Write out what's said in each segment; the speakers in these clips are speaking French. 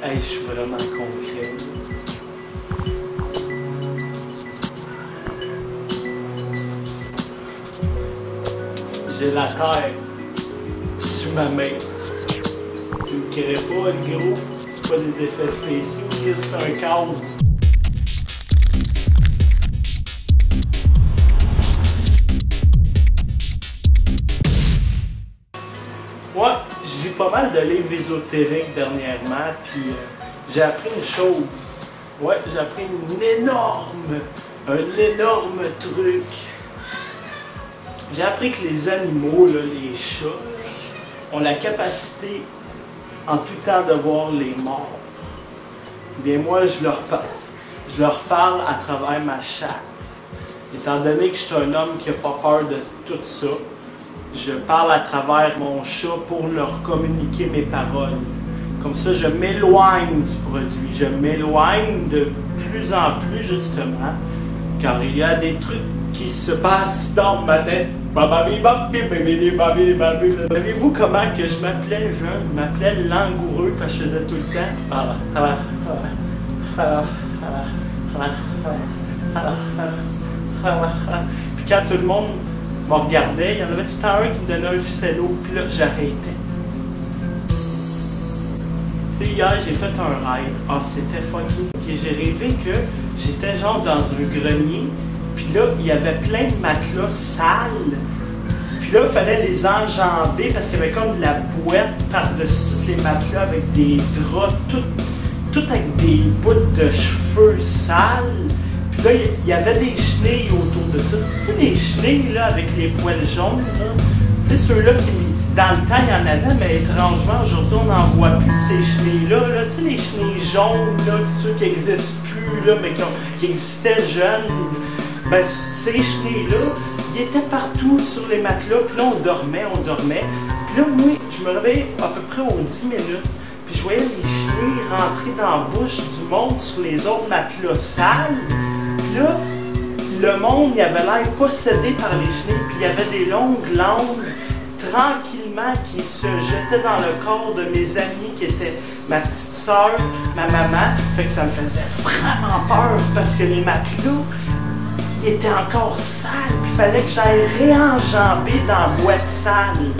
Hey, je suis vraiment concret. J'ai la terre sous ma main. Tu me crées pas, le gros. C'est pas des effets spéciaux, c'est un casse. Moi, je lis pas mal de livres ésotériques dernièrement, puis j'ai appris une chose. Ouais, j'ai appris un énorme truc. J'ai appris que les animaux, là, les chats, ont la capacité en tout temps de voir les morts. Bien moi, je leur parle à travers ma chatte. Étant donné que je suis un homme qui n'a pas peur de tout ça, je parle à travers mon chat pour leur communiquer mes paroles. Comme ça, je m'éloigne du produit. Je m'éloigne de plus en plus, justement, car il y a des trucs qui se passent dans ma tête. Savez-vous comment que je m'appelais jeune? Je m'appelais langoureux parce que je faisais tout le temps. Puis quand tout le monde me regardait, il y en avait tout le temps un qui me donnait un ficello, puis là, j'arrêtais. Tu sais, hier, j'ai fait un rêve. Ah, c'était fucking. Puis j'ai rêvé que j'étais genre dans un grenier, puis là, il y avait plein de matelas sales. Puis là, il fallait les enjamber parce qu'il y avait comme de la boîte par-dessus tous les matelas avec des draps, tout avec des bouts de cheveux sales. Puis là, il y avait des chenilles autour de ça. Tu sais, les chenilles, là, avec les poils jaunes, là. Tu sais, ceux-là qui, dans le temps, il y en avait, mais étrangement, aujourd'hui, on n'en voit plus ces chenilles-là. Là. Tu sais, les chenilles jaunes, là, ceux qui n'existent plus, là, mais qui existaient jeunes. Ben, ces chenilles-là, ils étaient partout sur les matelas. Puis là, on dormait. Puis là, moi, je me réveillais à peu près aux 10 minutes. Puis je voyais les chenilles rentrer dans la bouche du monde sur les autres matelas sales. Puis là, le monde, il avait l'air possédé par les chenilles. Puis il y avait des longues langues, tranquillement, qui se jetaient dans le corps de mes amis, qui étaient ma petite soeur, ma maman. Fait que ça me faisait vraiment peur, parce que les matelas, ils étaient encore sales. Puis il fallait que j'aille réenjamber dans la boîte sale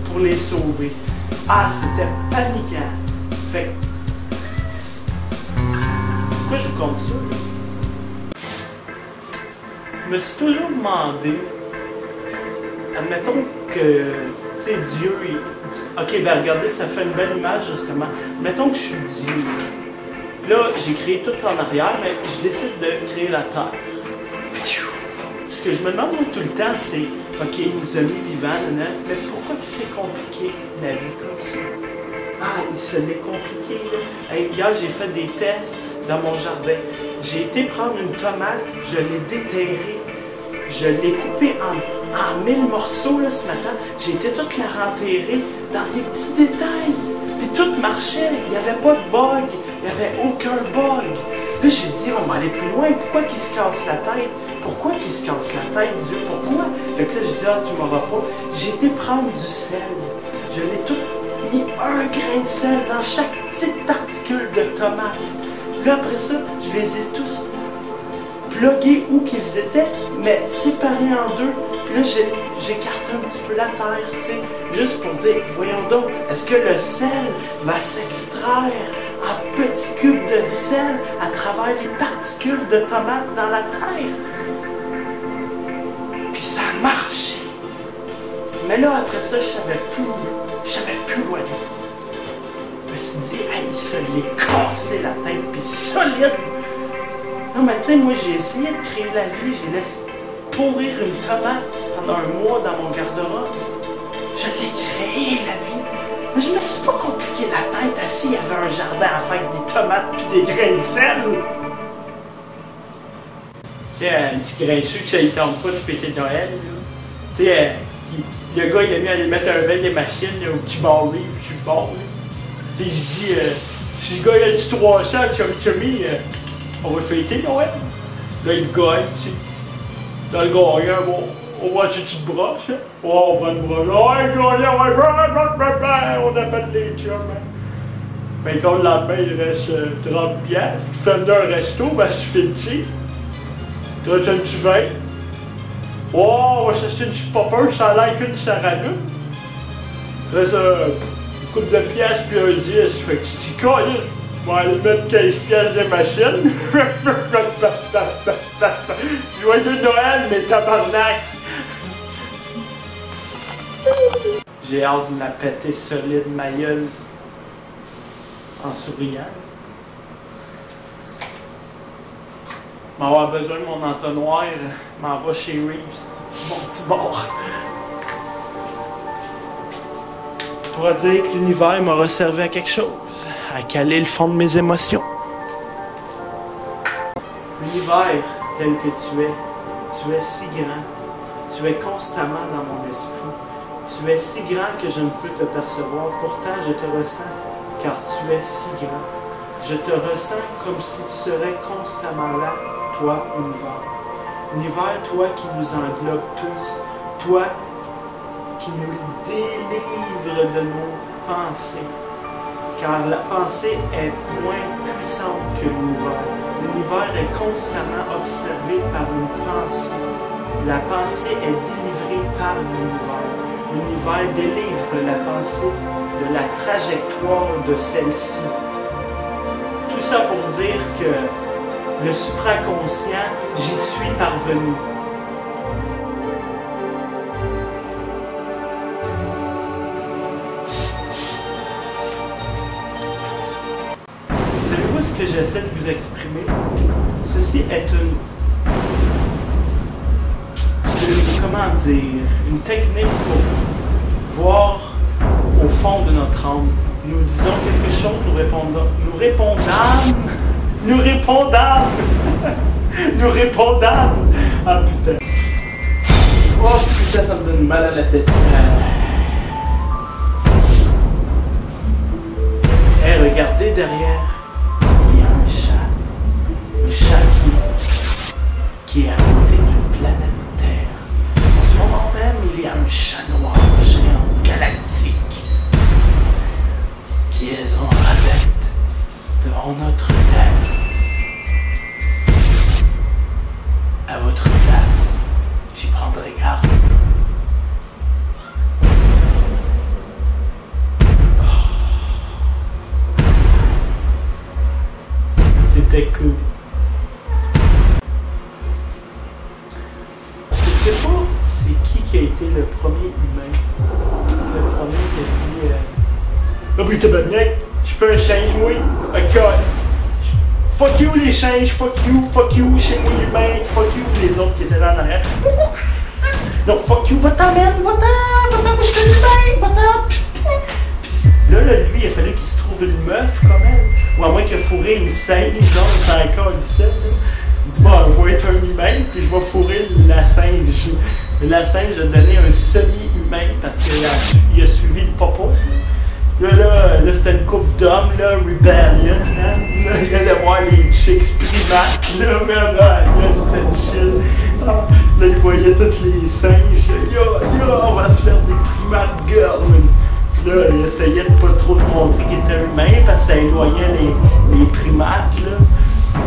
pour les sauver. Ah, c'était paniquant. Fait pourquoi je vous compte ça, là? Je me suis toujours demandé, admettons que, tu sais, Dieu, ok, ben regardez, ça fait une belle image, justement. Admettons que je suis Dieu. Puis là, j'ai créé tout en arrière, mais je décide de créer la terre. Ce que je me demande, moi, tout le temps, c'est, ok, il nous a mis vivants, mais pourquoi c'est compliqué, la vie comme ça? Ah, il se l'est compliqué, là. Hey, hier, j'ai fait des tests dans mon jardin. J'ai été prendre une tomate, je l'ai déterrée, je l'ai coupée en 1000 morceaux, là, ce matin. J'ai été toute la renterrer dans des petits détails. Puis tout marchait, il n'y avait pas de bug, il n'y avait aucun bug. Là, j'ai dit, on va aller plus loin, pourquoi qu'il se casse la tête? Pourquoi qu'il se casse la tête, Dieu? Pourquoi? Fait que là, j'ai dit, ah, tu m'auras pas. J'ai été prendre du sel. Je l'ai tout mis un grain de sel dans chaque petite particule de tomate. Là, après ça, je les ai tous plugués où qu'ils étaient, mais séparés en deux. Puis là, j'écarte un petit peu la terre, tu sais, juste pour dire, voyons donc, est-ce que le sel va s'extraire en petits cubes de sel à travers les particules de tomates dans la terre? Puis ça a marché. Mais là, après ça, je savais plus où aller. Je me suis dit, hey, ça l'est cassé la tête, puis solide. Non, mais tu sais, moi, j'ai essayé de créer la vie, j'ai laissé pourrir une tomate pendant un mois dans mon garde-robe. Je l'ai créé, la vie. Mais je me suis pas compliqué la tête assis, il y avait un jardin à faire avec des tomates puis des grains de sel. Tu sais, un petit grincheux que ça ne tente pas de fêter Noël, là. Tu sais, le gars, il a mis à aller mettre un verre des machines là, au petit barré, puis je bord. Tu sais, je dis, si le gars, il a dit 300, chummy, on va fêter Noël. Là, il gagne, tu sais. Dans le gagnant, bon, on voit si tu te brosses, hein? Oh, on prend une broche. Oh, on appelle les chums, hein? Mais quand le lendemain, il reste 30 piastres, tu fais venir un resto, ben si tu fais le cheap. Tu as un petit vin. Oh, on va s'acheter une petite popper, ça a l'air qu'une saralune. Tu restes une coupe de piastres puis un 10. Fait que tu t'y colles. On va aller mettre 15 piastres de machine. Joyeux Noël, mes tabarnak! J'ai hâte de la péter solide, ma gueule, en souriant. M'en avoir besoin de mon entonnoir, m'en va chez Reeves, mon petit bord. Pour dire que l'univers m'aura servi à quelque chose, à caler le fond de mes émotions. L'univers tel que tu es si grand, tu es constamment dans mon esprit. Tu es si grand que je ne peux te percevoir, pourtant je te ressens, car tu es si grand. Je te ressens comme si tu serais constamment là, toi, univers. Univers, toi qui nous englobe tous, toi qui nous délivre de nos pensées. Car la pensée est moins puissante que l'univers. L'univers est constamment observé par une pensée. La pensée est délivrée par l'univers. L'univers délivre la pensée de la trajectoire de celle-ci. Tout ça pour dire que le supraconscient, j'y suis parvenu. Savez-vous ce que j'essaie de vous exprimer? Ceci est comment dire, une technique pour voir au fond de notre âme. Nous disons quelque chose, nous répondons, ah putain. Oh putain, ça me donne mal à la tête. Hey, regardez derrière, il y a un chat qui est à côté d'une planète. En ce moment même, il y a un chat noir géant galactique qui est en adepte devant notre terre. À votre place, j'y prendrai garde. C'était cool. Je sais pas c'est qui a été le premier humain. C'est le premier qui a dit ah oui, tabarnak, je peux un singe, moi? Ok. Fuck you les singes, fuck you, chez moi humain, fuck you les autres qui étaient là en arrière. Non, fuck you, va-t'en, man, va-t'en, je suis humain, va-t'en. Là, lui, il a fallu qu'il se trouve une meuf comme elle. Ou à moins qu'il a fourré une singe, genre, c'est encore une scène. Il dit, bon, je vais être un humain, puis je vais fourrer la singe. La singe a donné un semi-humain parce qu'il a suivi le popo. Là, c'était une couple d'hommes, là, Rebellion, hein? Là, il allait voir les chicks primates, là, merde, c'était chill. Là, il voyait toutes les singes, on va se faire des primates girls. Puis là, il essayait de pas trop montrer qu'il était humain parce que ça éloignait les primates, là.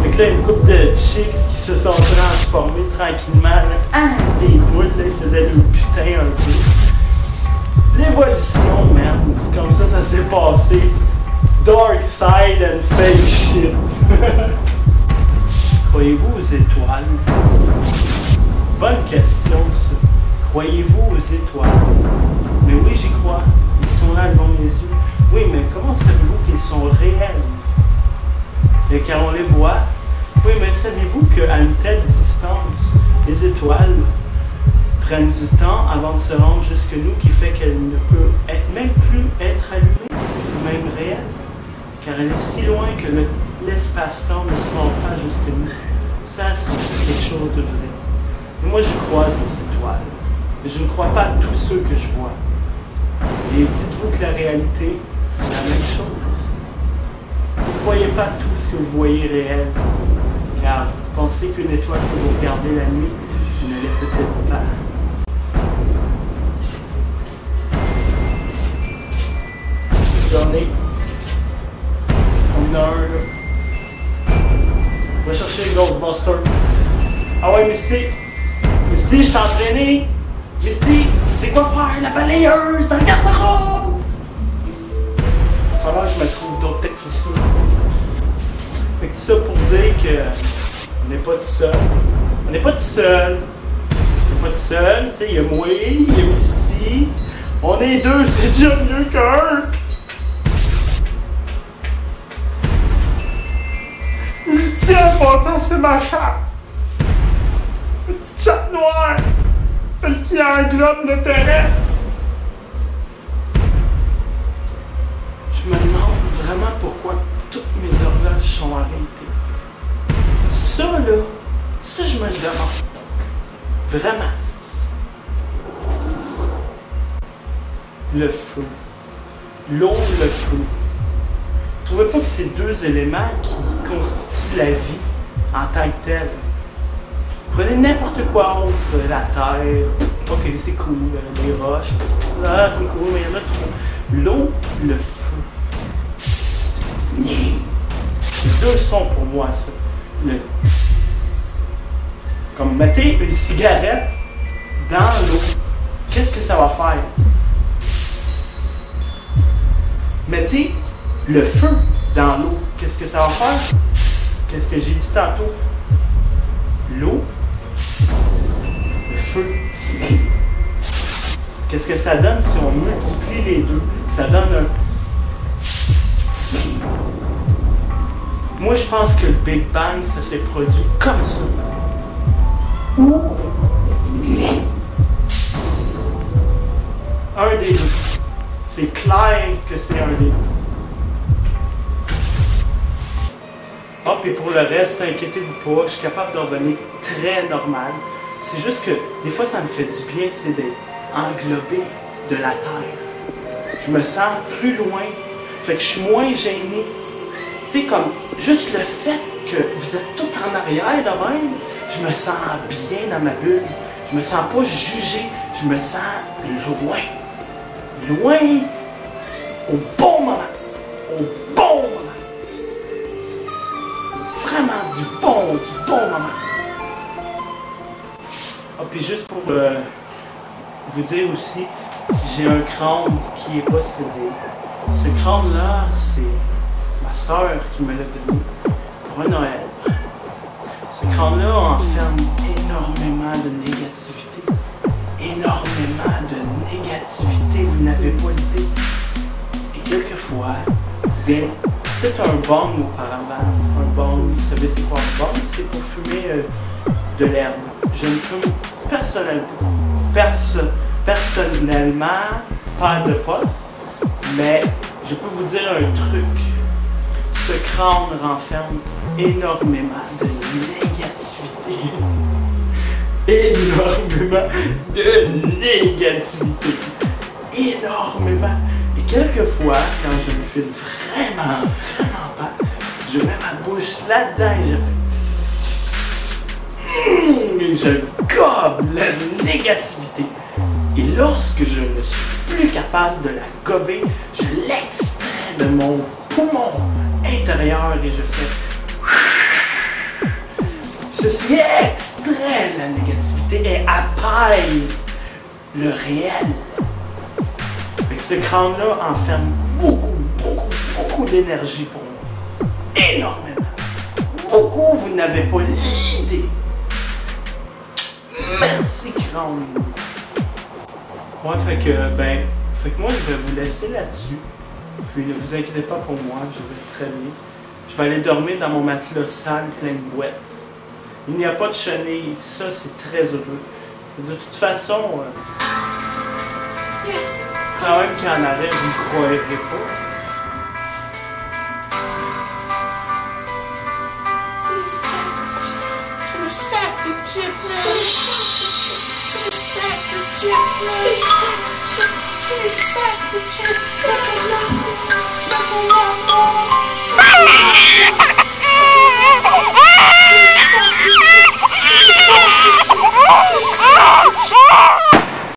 Fait que là, une couple de chicks qui se sont transformés tranquillement, là, des boules, là, ils faisaient le putain un peu. L'évolution, man, c'est comme ça s'est passé. Dark side and fake shit. Croyez-vous aux étoiles? Bonne question, ça. Croyez-vous aux étoiles? Mais oui, j'y crois. Ils sont là devant mes yeux. Oui, mais comment savez-vous qu'ils sont réels? Et quand on les voit, oui, mais savez-vous qu'à une telle distance, les étoiles prennent du temps avant de se rendre jusque nous, qui fait qu'elle ne peut même plus être allumée, ou même réelle, car elle est si loin que l'espace-temps ne se rend pas jusque nous. Ça, c'est quelque chose de vrai. Et moi, je croise aux étoiles, mais je ne crois pas à tous ceux que je vois. Et dites-vous que la réalité, c'est la même chose. Ne croyez pas tout ce que vous voyez réel, car pensez qu'une étoile que vous regardez la nuit ne l'est peut-être pas. Journée. en a un, là. Va chercher le Ghostbuster. Ah ouais, Misty! Misty, je t'ai entraîné! Misty, c'est quoi faire la balayeuse dans le garde-robe? Il va falloir que je me trouve d'autres techniciens. Fait que tout ça pour dire que on n'est pas tout seul. On n'est pas tout seul. On n'est pas tout seul. Tu sais, il y a moi, il y a Misty. On est deux, c'est déjà mieux qu'un. Misty, en passant, c'est ma chatte. Une petite chatte noire. Celle qui englobe le terrestre. Je me demande vraiment pourquoi toutes mes horloges sont arrêtées. Ça, là, ça, je me le demande. Vraiment. Le feu. L'eau, le feu. Vous trouvez pas que c'est deux éléments qui constituent la vie en tant que telle? Prenez n'importe quoi autre, la terre, ok, c'est cool, les roches, ah, c'est cool, mais il y en a trop. L'eau, le feu. C'est deux sons pour moi, ça. Le comme mettez une cigarette dans l'eau, qu'est-ce que ça va faire? Mettez le feu dans l'eau, qu'est-ce que ça va faire? Qu'est-ce que j'ai dit tantôt? L'eau, le feu. Qu'est-ce que ça donne si on multiplie les deux? Ça donne un... Moi, je pense que le Big Bang, ça s'est produit comme ça. Ou... un des deux. C'est clair que c'est un des deux. Ah, puis pour le reste, inquiétez-vous pas, je suis capable de revenir très normal. C'est juste que des fois, ça me fait du bien, tu sais, d'être englobé de la terre. Je me sens plus loin, fait que je suis moins gêné. Tu sais, comme juste le fait que vous êtes tout en arrière de même, je me sens bien dans ma bulle. Je me sens pas jugé, je me sens loin. Loin, au bon moment. Au bon moment. Vraiment du bon moment. Ah, puis juste pour vous dire aussi, j'ai un crâne qui est possédé. Ce crâne-là, c'est ma soeur qui me l'a donné pour un Noël. Ce crâne-là enferme énormément de négativité. Énormément de négativité, vous n'avez pas l'idée. Et quelquefois, bien, c'est un bong auparavant. Un bong, vous savez c'est quoi un bong? C'est pour fumer de l'herbe. Je ne fume personnellement pas de potes, mais je peux vous dire un truc. Ce crâne renferme énormément de négativité. Énormément de négativité. Énormément. Et quelquefois, quand je me file vraiment pas, je mets ma bouche là-dedans et je gobe la négativité. Et lorsque je ne suis plus capable de la gober, je l'extrais de mon poumon intérieur et je fais... Ceci extrait la négativité et apaise le réel. Fait que ce crâne-là enferme beaucoup d'énergie pour moi. Énormément. Beaucoup, vous n'avez pas l'idée. Merci, crâne. Ouais, fait que moi, je vais vous laisser là-dessus. Puis ne vous inquiétez pas pour moi, je vais très bien. Je vais aller dormir dans mon matelas sale plein de boîtes. Il n'y a pas de chenilles, ça c'est très heureux. De toute façon, Yes. quand même qu'il y en avait, vous ne croirez pas. C'est le sac de chips. C'est le sac de chips. C'est le sac de chips. Dans ton armoire. C'est le sac de chips. C'est le sac de chips.